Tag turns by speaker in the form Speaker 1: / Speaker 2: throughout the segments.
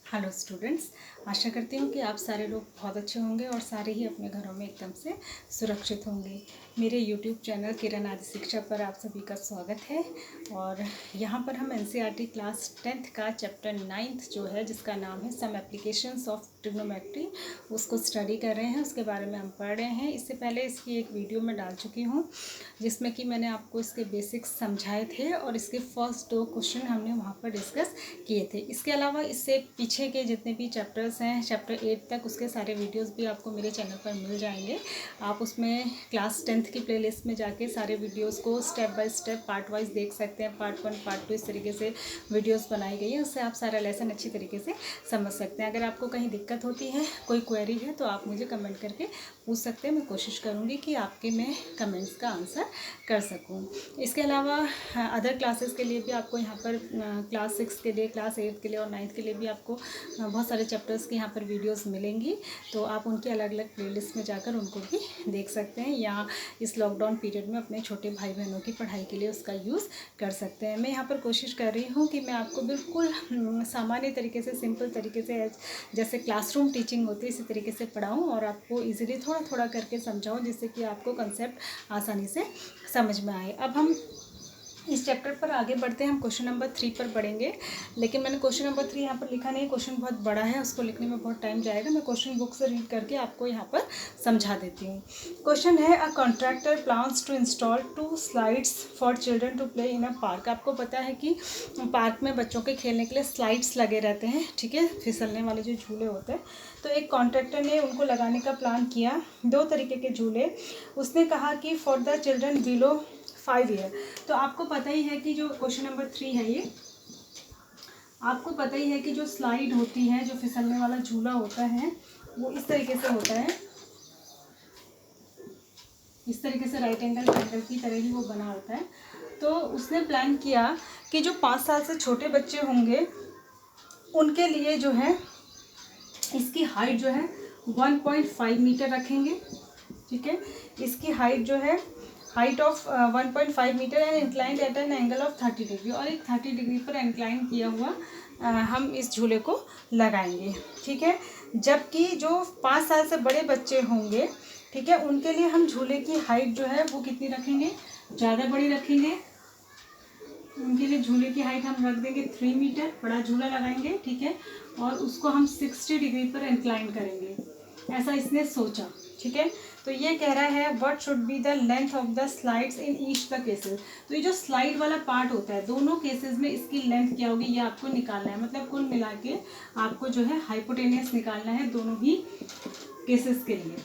Speaker 1: Hello students, आशा करती हूँ कि आप सारे लोग बहुत अच्छे होंगे और सारे ही अपने घरों में एकदम से सुरक्षित होंगे। मेरे यूट्यूब चैनल किरण आदि शिक्षा पर आप सभी का स्वागत है। और यहाँ पर हम एनसीईआरटी क्लास 10th का चैप्टर 9th जो है, जिसका नाम है सम एप्लीकेशंस ऑफ ट्रिग्नोमेट्री, उसको स्टडी कर रहे हैं। उसके बारे में हम पढ़ रहे हैं। इससे पहले इसकी एक वीडियो मैं डाल चुकी हूँ जिसमें कि मैंने आपको इसके बेसिक्स समझाए थे और इसके फर्स्ट 2 क्वेश्चन हमने वहाँ पर डिस्कस किए थे। इसके अलावा इससे पीछे के जितने भी चैप्टर्स हैं, चैप्टर 8 तक, उसके सारे वीडियोस भी आपको मेरे चैनल पर मिल जाएंगे। आप उसमें क्लास 10th की प्लेलिस्ट में जाके सारे वीडियोस को step by step part wise देख सकते हैं। पार्ट 1, पार्ट 2 इस तरीके से वीडियोस बनाई गई है। उससे आप सारा लेसन अच्छी तरीके से समझ सकते हैं। अगर आपको कहीं दिक्कत होती है, कोई क्वेरी है, तो आप मुझे कमेंट करके पूछ सकते हैं। मैं कोशिश करूँगी कि आपके मैं कमेंट्स का आंसर कर सकूँ। इसके अलावा अदर क्लासेस के लिए भी आपको यहाँ पर क्लास 6 के लिए, क्लास 8 के लिए और 9th के लिए भी आपको बहुत सारे चैप्टर्स की यहाँ पर वीडियोस मिलेंगी। तो आप उनकी अलग अलग प्लेलिस्ट में जाकर उनको भी देख सकते हैं, या इस लॉकडाउन पीरियड में अपने छोटे भाई बहनों की पढ़ाई के लिए उसका यूज़ कर सकते हैं। मैं यहाँ पर कोशिश कर रही हूँ कि मैं आपको बिल्कुल सामान्य तरीके से, सिंपल तरीके से, जैसे क्लासरूम टीचिंग होती है, इसी तरीके से पढ़ाऊँ और आपको ईजिली थोड़ा थोड़ा करके समझाऊँ, जिससे कि आपको कंसेप्ट आसानी से समझ में आए। अब हम इस चैप्टर पर आगे बढ़ते हैं। हम क्वेश्चन नंबर 3 पर पढ़ेंगे, लेकिन मैंने क्वेश्चन नंबर 3 यहाँ पर लिखा नहीं है। क्वेश्चन बहुत बड़ा है, उसको लिखने में बहुत टाइम जाएगा। मैं क्वेश्चन बुक से रीड करके आपको यहाँ पर समझा देती हूँ। क्वेश्चन है, a contractor plans to install 2 slides for children to play in a park. आपको पता है कि पार्क में बच्चों के खेलने के लिए स्लाइड्स लगे रहते हैं, ठीक है, फिसलने वाले जो झूले होते हैं। तो एक कॉन्ट्रैक्टर ने उनको लगाने का प्लान किया, 2 तरीके के झूले। उसने कहा कि for the children below 5 year. तो आपको पता ही है कि जो क्वेश्चन नंबर 3 है, ये आपको पता ही है कि जो स्लाइड होती है, जो फिसलने वाला झूला होता है, वो इस तरीके से होता है, इस तरीके से राइट एंगल ट्रायंगल की तरह ही वो बना होता है। तो उसने प्लान किया कि जो 5 साल से छोटे बच्चे होंगे उनके लिए जो है इसकी हाइट जो है 1.5 मीटर रखेंगे, ठीक है। इसकी हाइट जो है height of 1.5 metre and inclined at an angle of 30 degree, और एक 30 डिग्री पर इंक्लाइन किया हुआ हम इस झूले को लगाएंगे, ठीक है। जबकि जो 5 साल से बड़े बच्चे होंगे, ठीक है, उनके लिए हम झूले की हाइट जो है वो कितनी रखेंगे, ज़्यादा बड़ी रखेंगे। उनके लिए झूले की हाइट हम रख देंगे 3 मीटर, बड़ा झूला लगाएंगे, ठीक है, और उसको हम 60 डिग्री पर इंक्लाइन करेंगे। ऐसा इसने सोचा, ठीक है। तो ये कह रहा है what should be the length of the slides in each the cases. तो ये जो स्लाइड वाला पार्ट होता है, दोनों केसेस में इसकी लेंथ क्या होगी, ये आपको निकालना है। मतलब कुल मिला के आपको जो है हाइपोटेनियस निकालना है दोनों ही केसेस के लिए,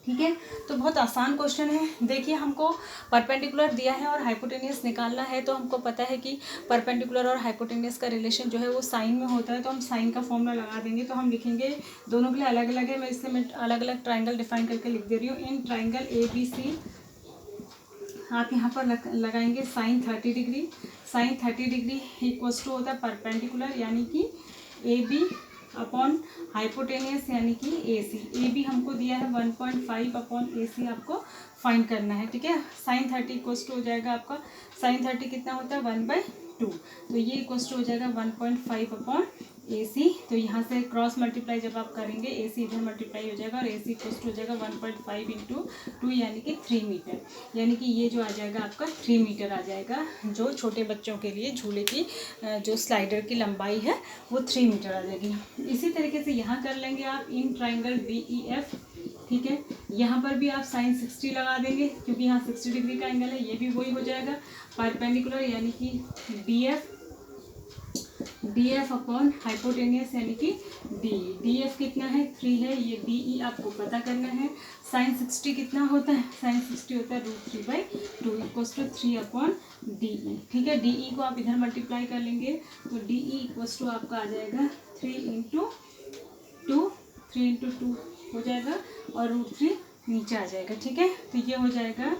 Speaker 1: ठीक है। तो बहुत आसान क्वेश्चन है। देखिए, हमको परपेंडिकुलर दिया है और हाइपोटेनियस निकालना है। तो हमको पता है कि परपेंडिकुलर और हाइपोटेनियस का रिलेशन जो है वो साइन में होता है। तो हम साइन का फॉर्मूला लगा देंगे। तो हम लिखेंगे, दोनों के लिए अलग अलग है, मैं इसलिए मैं अलग अलग ट्राइंगल डिफाइन करके लिख दे रही हूँ। इन ट्राइंगल ABC आप यहाँ पर लगाएंगे sine 30 degree. Sine 30 degree equals to होता है परपेंडिकुलर, यानी कि AB अपॉन हाइपोटेनियस, यानी कि AC। AB हमको दिया है 1.5 अपॉन AC आपको फाइंड करना है, ठीक है। साइन 30 इक्वल्स टू हो जाएगा आपका, साइन 30 कितना होता है 1/2। तो ये इक्वल्स टू हो जाएगा 1.5 अपॉन AC। तो यहाँ से क्रॉस मल्टीप्लाई जब आप करेंगे, AC इधर मल्टीप्लाई हो जाएगा और AC इक्वल्स टू हो जाएगा 1.5 इंटू 2, यानी कि 3 मीटर। यानी कि ये जो आ जाएगा आपका 3 मीटर आ जाएगा। जो छोटे बच्चों के लिए झूले की जो स्लाइडर की लंबाई है वो 3 मीटर आ जाएगी। इसी तरीके से यहाँ कर लेंगे आप इन ट्राइंगल BEF, ठीक है। यहाँ पर भी आप साइन 60 लगा देंगे, क्योंकि यहाँ 60 डिग्री का एंगल है। ये भी वही हो जाएगा परपेंडिकुलर, यानी कि DF अपॉन हाइपोटेनियस, यानी कि DE। DF कितना है 3 है, ये DE आपको पता करना है। साइन 60 कितना होता है, साइन 60 होता है √3/2 इक्वल्स टू 3 अपॉन DE, ठीक है। DE को आप इधर मल्टीप्लाई कर लेंगे, तो DE इक्वल्स टू आपका आ जाएगा 3 इंटू 2 हो जाएगा और √3 नीचे आ जाएगा, ठीक है। तो ये हो जाएगा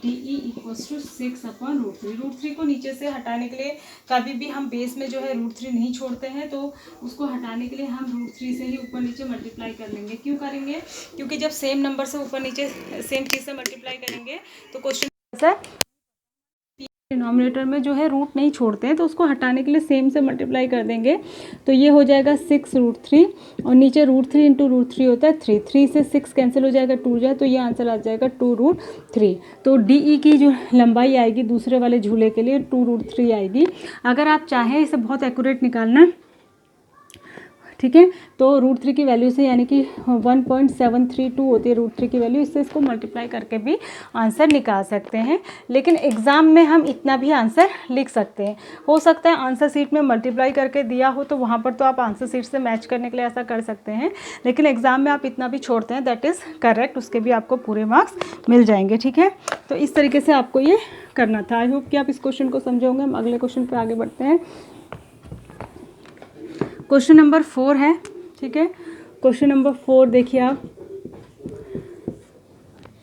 Speaker 1: DE इक्वल्स टू 6 अपॉन √3। √3 को नीचे से हटाने के लिए कभी भी हम बेस में जो है √3 नहीं छोड़ते हैं, तो उसको हटाने के लिए हम √3 से ही ऊपर नीचे मल्टीप्लाई कर लेंगे। क्यों करेंगे, क्योंकि जब सेम नंबर से ऊपर नीचे सेम चीज़ से मल्टीप्लाई करेंगे तो क्वेश्चन डिनोमिनेटर में जो है रूट नहीं छोड़ते हैं, तो उसको हटाने के लिए सेम से मल्टीप्लाई कर देंगे। तो ये हो जाएगा 6√3 और नीचे √3 इंटू √3 होता है 3, 3 से 6 कैंसिल हो जाएगा, 2 जाए, तो ये आंसर आ जाएगा 2√3। तो DE की जो लंबाई आएगी दूसरे वाले झूले के लिए 2√3 आएगी। अगर आप चाहें इसे बहुत एक्यूरेट निकालना, ठीक है, तो √3 की वैल्यू से यानी कि 1.732 होती है √3 की वैल्यू, इससे इसको मल्टीप्लाई करके भी आंसर निकाल सकते हैं। लेकिन एग्ज़ाम में हम इतना भी आंसर लिख सकते हैं। हो सकता है आंसर शीट में मल्टीप्लाई करके दिया हो तो वहाँ पर तो आप आंसर शीट से मैच करने के लिए ऐसा कर सकते हैं, लेकिन एग्ज़ाम में आप इतना भी छोड़ते हैं, दैट इज़ करेक्ट, उसके भी आपको पूरे मार्क्स मिल जाएंगे। ठीक है, तो इस तरीके से आपको ये करना था। आई होप कि आप इस क्वेश्चन को समझोगे। हम अगले क्वेश्चन पर आगे बढ़ते हैं। क्वेश्चन नंबर 4 है, ठीक है। क्वेश्चन नंबर 4 देखिए आप।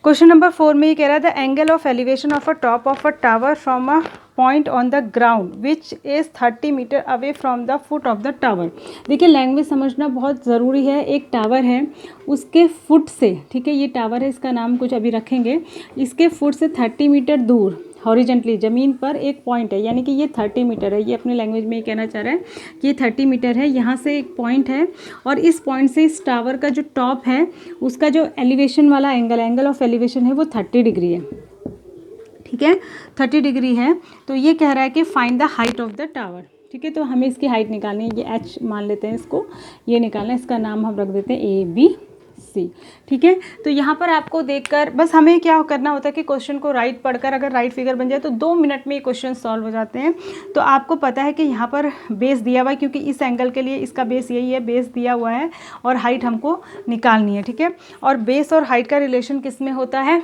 Speaker 1: क्वेश्चन नंबर 4 में ये कह रहा था angle of elevation of a top of a tower from a point on the ground which is 30 metre away from the foot of the tower. देखिए लैंग्वेज समझना बहुत ज़रूरी है। एक टावर है, उसके फुट से, ठीक है, ये टावर है, इसका नाम कुछ अभी रखेंगे, इसके फुट से 30 मीटर दूर हॉरिजेंटली ज़मीन पर एक पॉइंट है, यानी कि ये 30 मीटर है। ये अपने लैंग्वेज में ये कहना चाह रहा है कि ये 30 मीटर है, यहाँ से एक पॉइंट है और इस पॉइंट से इस टावर का जो टॉप है उसका जो एलिवेशन वाला एंगल ऑफ एलिवेशन है वो 30 डिग्री है। ठीक है, 30 डिग्री है। तो ये कह रहा है कि find the height of the tower. ठीक है, तो हमें इसकी हाइट निकालनी है। ये h मान लेते हैं इसको, ये निकालना है, इसका नाम हम रख देते हैं ABC। ठीक है, तो यहाँ पर आपको देखकर बस हमें क्या करना होता है कि क्वेश्चन को राइट पढ़कर अगर राइट फिगर बन जाए तो 2 मिनट में ये क्वेश्चन सॉल्व हो जाते हैं। तो आपको पता है कि यहाँ पर बेस दिया हुआ है, क्योंकि इस एंगल के लिए इसका बेस यही है, बेस दिया हुआ है और हाइट हमको निकालनी है। ठीक है, और बेस और हाइट का रिलेशन किस में होता है?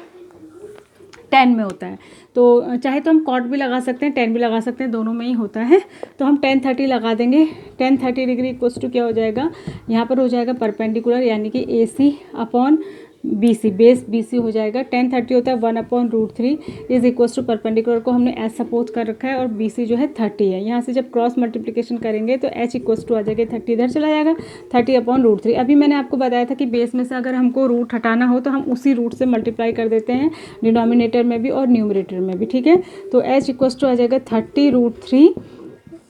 Speaker 1: 10 में होता है। तो चाहे तो हम कॉट भी लगा सकते हैं, 10 भी लगा सकते हैं, दोनों में ही होता है। तो हम 10 30 लगा देंगे। 10 30 डिग्री इक्वल्स टू क्या हो जाएगा? यहाँ पर हो जाएगा परपेंडिकुलर, यानी कि AC upon BC, base BC हो जाएगा। 10 30 होता है 1/√3 इज इक्वल्स टू परपेंडिकुलर को हमने एच सपोज कर रखा है और BC जो है 30 है। यहाँ से जब क्रॉस मल्टीप्लिकेशन करेंगे तो H इक्वल्स टू आ जाएगा 30, इधर चला जाएगा 30/√3। अभी मैंने आपको बताया था कि बेस में से अगर हमको रूट हटाना हो तो हम उसी रूट से मल्टीप्लाई कर देते हैं, डिनोमिनेटर में भी और न्यूमरेटर में भी। ठीक है, तो H इक्वल्स टू आ जाएगा 30√3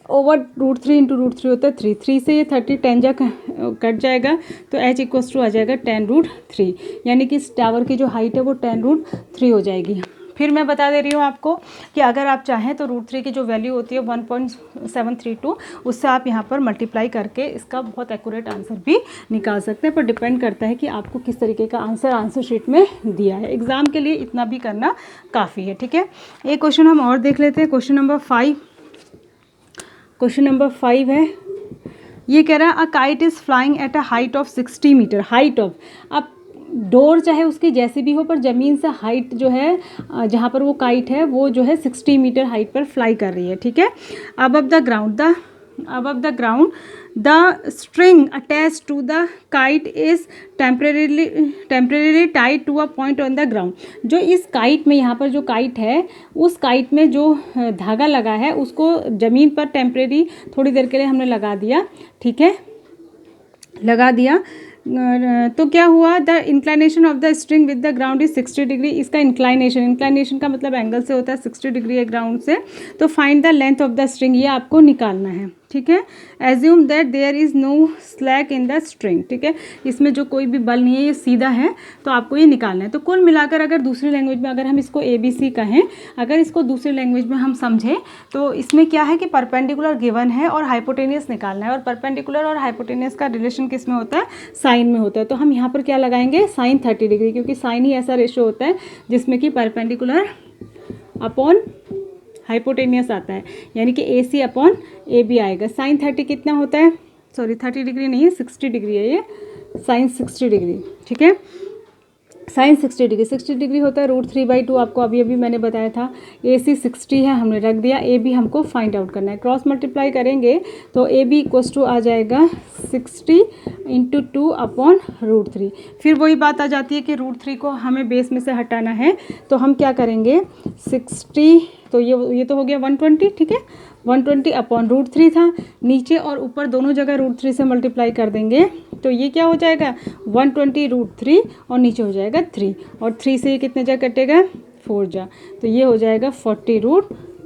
Speaker 1: ओवर √3 इंटू √3 होता है 3, 3 से ये 30 10 जा कट जाएगा, तो H इक्वल्स टू आ जाएगा 10√3, यानी कि इस टावर की जो हाइट है वो 10√3 हो जाएगी। फिर मैं बता दे रही हूँ आपको कि अगर आप चाहें तो √3 की जो वैल्यू होती है 1.732, उससे आप यहाँ पर मल्टीप्लाई करके इसका बहुत एक्यूरेट आंसर भी निकाल सकते हैं, पर डिपेंड करता है कि आपको किस तरीके का आंसर शीट में दिया है। एग्ज़ाम के लिए इतना भी करना काफ़ी है। ठीक है, एक क्वेश्चन हम और देख लेते हैं। क्वेश्चन नंबर 5, क्वेश्चन नंबर 5 है, ये कह रहा है a kite is flying at a height of 60 metre. Height of, अब डोर चाहे उसकी जैसी भी हो, पर ज़मीन से हाइट जो है जहाँ पर वो काइट है वो जो है 60 मीटर हाइट पर फ्लाई कर रही है। ठीक है, above the ground the string attached to the kite is temporarily tied to a point on the ground। जो इस काइट में, यहाँ पर जो काइट है उस काइट में जो धागा लगा है उसको ज़मीन पर टेम्परेरी थोड़ी देर के लिए हमने लगा दिया। ठीक है, लगा दिया, तो क्या हुआ? The inclination of the string with the ground is 60 degree. इसका इंक्लाइनेशन का मतलब एंगल से होता है, 60 डिग्री है ग्राउंड से। तो find the length of the string, ये आपको निकालना है। ठीक है, assume that there is no slack in the string. ठीक है, इसमें जो कोई भी बल नहीं है, ये सीधा है, तो आपको ये निकालना है। तो कुल मिलाकर अगर दूसरी लैंग्वेज में अगर हम इसको ABC कहें, अगर इसको दूसरी लैंग्वेज में हम समझें तो इसमें क्या है कि परपेंडिकुलर गिवन है और हाइपोटेनियस निकालना है, और परपेंडिकुलर और हाइपोटेनियस का रिलेशन किस में होता है? साइन में होता है। तो हम यहाँ पर क्या लगाएंगे? साइन 30 डिग्री, क्योंकि साइन ही ऐसा रेशो होता है जिसमें कि परपेंडिकुलर अपॉन हाइपोटेनियस आता है, यानी कि AC अपॉन AB आएगा। साइन 30 कितना होता है? सॉरी 30 डिग्री नहीं है, 60 डिग्री है ये, साइन 60 डिग्री। ठीक है, साइन 60 डिग्री होता है √3/2, आपको अभी मैंने बताया था। AC 60 है, हमने रख दिया। AB हमको फाइंड आउट करना है। क्रॉस मल्टीप्लाई करेंगे तो AB इक्वल्स टू आ जाएगा 60 × 2/√3। फिर वही बात आ जाती है कि √3 को हमें बेस में से हटाना है, तो हम क्या करेंगे? 60, तो ये तो हो गया 120। ठीक है, 120/√3 था, नीचे और ऊपर दोनों जगह √3 से मल्टीप्लाई कर देंगे, तो ये क्या हो जाएगा? 120√3 और नीचे हो जाएगा 3, और 3 से ये कितने जा कटेगा? 4 जा, तो ये हो जाएगा 40√3।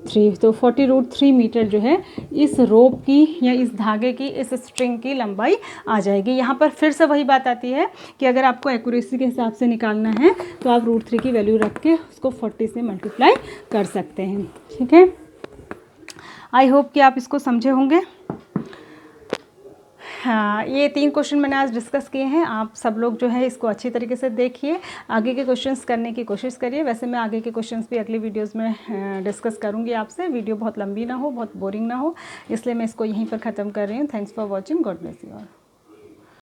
Speaker 1: 3, तो 40√3 मीटर जो है इस रोप की या इस धागे की, इस स्ट्रिंग की लंबाई आ जाएगी। यहाँ पर फिर से वही बात आती है कि अगर आपको एक्यूरेसी के हिसाब से निकालना है तो आप √3 की वैल्यू रख के उसको 40 से मल्टीप्लाई कर सकते हैं। ठीक है, आई होप कि आप इसको समझे होंगे। हाँ, ये 3 क्वेश्चन मैंने आज डिस्कस किए हैं। आप सब लोग जो है इसको अच्छी तरीके से देखिए, आगे के क्वेश्चंस करने की कोशिश करिए। वैसे मैं आगे के क्वेश्चंस भी अगली वीडियोस में डिस्कस करूँगी आपसे। वीडियो बहुत लंबी ना हो, बहुत बोरिंग ना हो, इसलिए मैं इसको यहीं पर ख़त्म कर रही हूँ। Thanks for watching, God bless you all.